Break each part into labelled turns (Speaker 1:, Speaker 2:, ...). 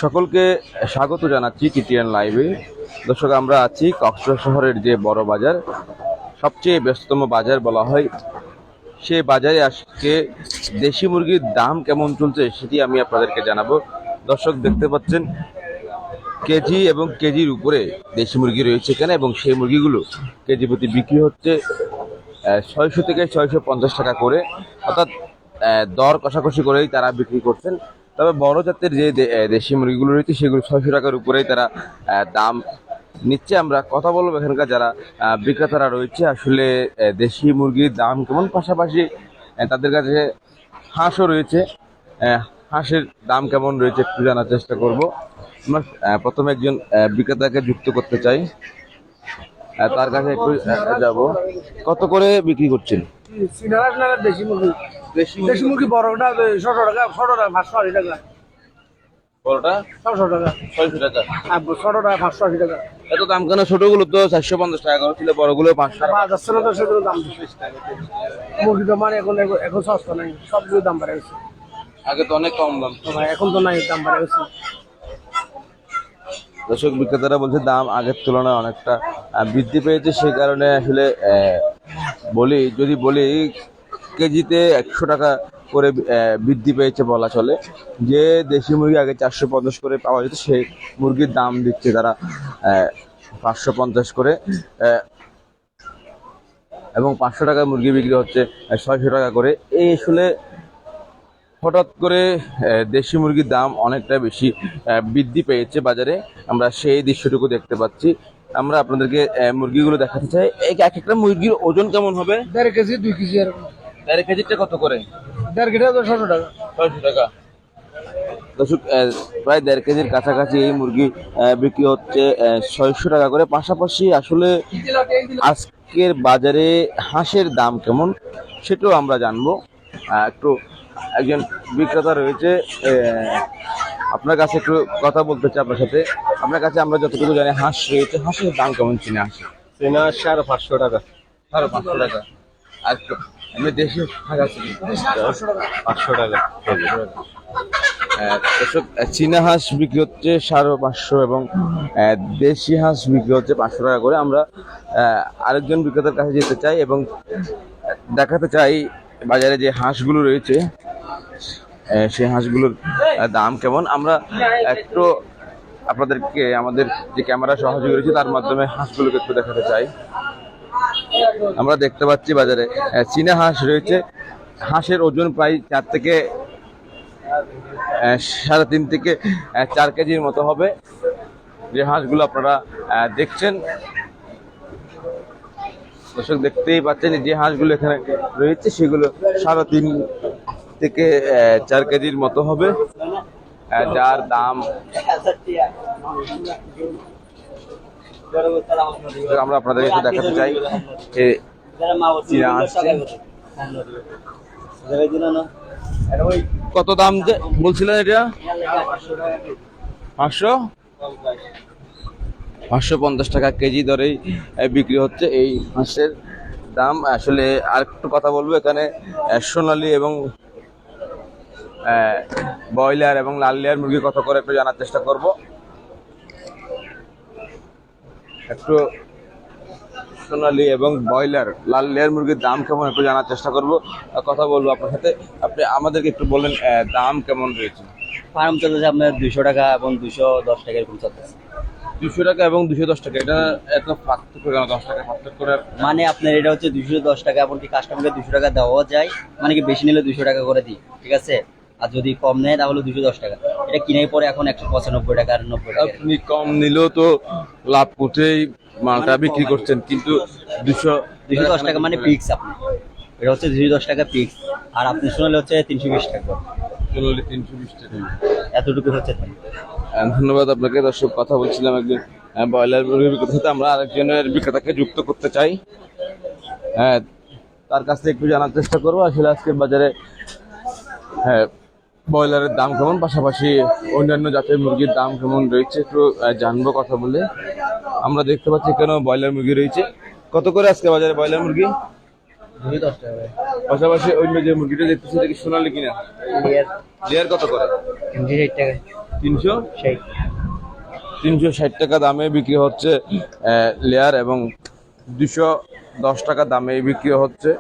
Speaker 1: সকলকে স্বাগত জানাচ্ছি টিটিএন লাইভে। দর্শক, আমরা আছি কক্সবাজার শহরের যে বড় বাজার, সবচেয়ে ব্যস্ততম বাজার বলা হয়, সেই বাজারে আজকে দেশি মুরগির দাম কেমন চলছে সেটি আমি আপনাদেরকে জানাবো। দর্শক, দেখতে পাচ্ছেন কেজি এবং কেজির উপরে দেশি মুরগি রয়েছে এখানে, এবং সেই মুরগিগুলো কেজি প্রতি বিক্রি হচ্ছে 600 থেকে 650 টাকা করে, অর্থাৎ দর কষাকষি করেই তারা বিক্রি করছেন। তবে বড় জাতের যে দেশি মুরগিগুলো রয়েছে সেগুলো 600 টাকার উপরেই তারা দাম নিচ্ছে। আমরা কথা বলবো এখানকার যারা বিক্রেতারা রয়েছে, আসলে দেশি মুরগির দাম কেমন, পাশাপাশি তাদের কাছে হাঁসও রয়েছে, হাঁসের দাম কেমন রয়েছে একটু জানার চেষ্টা করব। আমরা প্রথমে একজন বিক্রেতাকে যুক্ত করতে চাই, তার কাছে একটু যাব। কত করে বিক্রি করছেন
Speaker 2: দেশি মুরগি? বড়টা 600 টাকা, 600 টাকা, 580 টাকা।
Speaker 1: বড়টা
Speaker 2: 600 টাকা,
Speaker 1: 600 টাকা।
Speaker 2: 600 টাকা, 580 টাকা।
Speaker 1: এত দাম কেন? ছোটগুলো তো 450 টাকা করে ছিল, বড়গুলো 500 টাকা।
Speaker 2: বাজার ছিল তো সেগুলো দাম বেশি। মুরগি তো মানে এখন সস্তা নাই, সবগুলো দাম বাড়ে গেছে।
Speaker 1: আগে তো অনেক কম দাম।
Speaker 2: এখন তো নাই, দাম বাড়ে গেছে।
Speaker 1: দর্শক, বিক্রেতারা বলছে দাম আগের তুলনায় অনেকটা বৃদ্ধি পেয়েছে। সেই কারণে আসলে যদি বলি কেজিতে 100 টাকা করে বৃদ্ধি পেয়েছে বলা চলে। যে দেশি মুরগি আগে 450 করে পাওয়া যেত, সেই মুরগির দাম দিচ্ছে তারা 550 করে, এবং 500 টাকায় মুরগি বিক্রি হচ্ছে 600 টাকা করে। এই আসলে হঠাৎ করে দেশি মুরগির দাম অনেকটা বেশি বৃদ্ধি পেয়েছে বাজারে, আমরা সেই দৃশ্যটুকু দেখতে পাচ্ছি। আমরা আপনাদেরকে মুরগিগুলো দেখাতে চাই। এক একটা মুরগির ওজন কেমন হবে?
Speaker 2: 1.5 কেজি, 2 কেজি এরকম।
Speaker 1: 1.5 কেজিটা কত করে?
Speaker 2: 1.5 কেজি তো 600 টাকা।
Speaker 1: 600 টাকা। দর্শক, প্রায় 1.5 কেজির কাছাকাছি এই মুরগি বিক্রি হচ্ছে 600 টাকা করে। পাশাপাশি আসলে আজকের বাজারে হাঁসের দাম কেমন সেটাও আমরা জানবো। একটু একজন বিক্রেতা রয়েছে, আপনার কাছে একটু কথা বলতে চাই আপনার সাথে। আপনার কাছে আমরা যতটুকু জানি হাঁস রয়েছে, হাঁসের দাম কেমন? চীনা হাঁস
Speaker 2: 500 টাকা।
Speaker 1: 500 টাকা। আর এমনি দেশি হাঁস আছে
Speaker 2: 500 টাকা।
Speaker 1: এসব চীনা হাঁস বিক্রি হচ্ছে 550 এবং দেশি হাঁস বিক্রি হচ্ছে 500 টাকা করে। আমরা আরেকজন বিক্রেতার কাছে যেতে চাই এবং দেখাতে চাই বাজারে যে হাঁসগুলো রয়েছে সেই হাঁসগুলোর দাম কেমন। আমরা একটু আপনাদেরকে আমাদের যে ক্যামেরা সহযোগী রয়েছে তার মাধ্যমে হাঁসগুলোকে একটু দেখাতে চাই। আমরা দেখতে পাচ্ছি বাজারে চীনা হাঁস রয়েছে। হাঁসের ওজন প্রায় 4 থেকে 3.5 থেকে 4 কেজির মতো হবে। যে হাঁসগুলো আপনারা দেখছেন, দর্শক দেখতেই পাচ্ছেন যে হাঁসগুলো এখানে রয়েছে সেগুলো 3.5 থেকে 4 কেজির মতো হবে, যার দাম আমরা আপনাদের একটু দেখাতে চাই। কত দাম বলছিলেন এটা? 550 টাকা কেজি দরেই বিক্রি হচ্ছে এই হাঁসের দাম। আসলে আর একটু কথা বলবো, এখানে সোনালী এবং ব্রয়লার এবং লাল লেয়ার মুরগি কত করে একটু জানার চেষ্টা করব। একটু সোনালী এবং ব্রয়লার লাল লেয়ার মুরগির দাম কেমন একটু জানার চেষ্টা করব, কথা বলবো আপনার সাথে। আপনি আমাদেরকে একটু বলেন দাম কেমন রয়েছে?
Speaker 3: ফার্ম চলতেছে আপনার 200 টাকা এবং 210 টাকা এরকম চলতেছে।
Speaker 1: 200 টাকা এবং 210 টাকা, এটা এত পার্থক্য কেন? 10 টাকা পার্থক্য করার
Speaker 3: মানে আপনার এটা হচ্ছে 210 টাকা, এমনকি কাস্টমারকে 200 টাকা দেওয়া যায়, মানে কি বেশি নিলে 200 টাকা করে দিই, ঠিক আছে? আর যদি কম নেয় তাহলে 210 টাকা। এটা কিনে পরে এখন 195 টাকা আর 90 টাকা।
Speaker 1: আপনি কম নিলেও তো লাভ করতেই মালটা বিক্রি করছেন, কিন্তু
Speaker 3: 210 টাকা মানে ফিক্স। আপনি এটা হচ্ছে 210 টাকা ফিক্স, আর আপনি শুনলে হচ্ছে 320 টাকা,
Speaker 1: 320 টাকা।
Speaker 3: এতটুকু হচ্ছে।
Speaker 1: ধন্যবাদ আপনাকে। দর্শক, কথা বলছিলাম একজন ব্রয়লার মুরগির বিক্রেতার সাথে। আমরা আরেকজনের বিক্রেতাকে যুক্ত করতে চাই, তার কাছ থেকে একটু জানার চেষ্টা করবো আসলে আজকের বাজারে ব্রয়লারের দাম কেমন, পাশাপাশি অন্যান্য জাতের মুরগির দাম কেমন রয়েছে একটু জানবো কথা বলে। আমরা দেখতে পাচ্ছি কেন ব্রয়লার মুরগি রয়েছে। কত করে আজকে বাজারে ব্রয়লার মুরগি?
Speaker 3: 210 টাকা।
Speaker 1: পাশাপাশি অন্য যে মুরগিটা দেখতেছি এটা কি সোনালী কিনা? লেয়ার কত করে?
Speaker 3: 60 টাকা।
Speaker 1: 300 360 টাকা দামে বিক্রি হচ্ছে লেয়ার, এবং 210 টাকা দামে বিক্রি হচ্ছে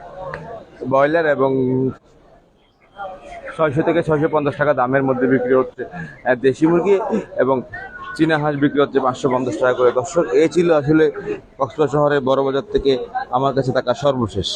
Speaker 1: ব্রয়লার, এবং 600 থেকে 650 টাকা দামের মধ্যে বিক্রি হচ্ছে দেশি মুরগি, এবং চীনা হাঁস বিক্রি হচ্ছে 550 টাকা করে। দর্শক, এই ছিল আসলে কক্সবাজার শহরের বড় বাজার থেকে আমার কাছে থাকা সর্বশেষ।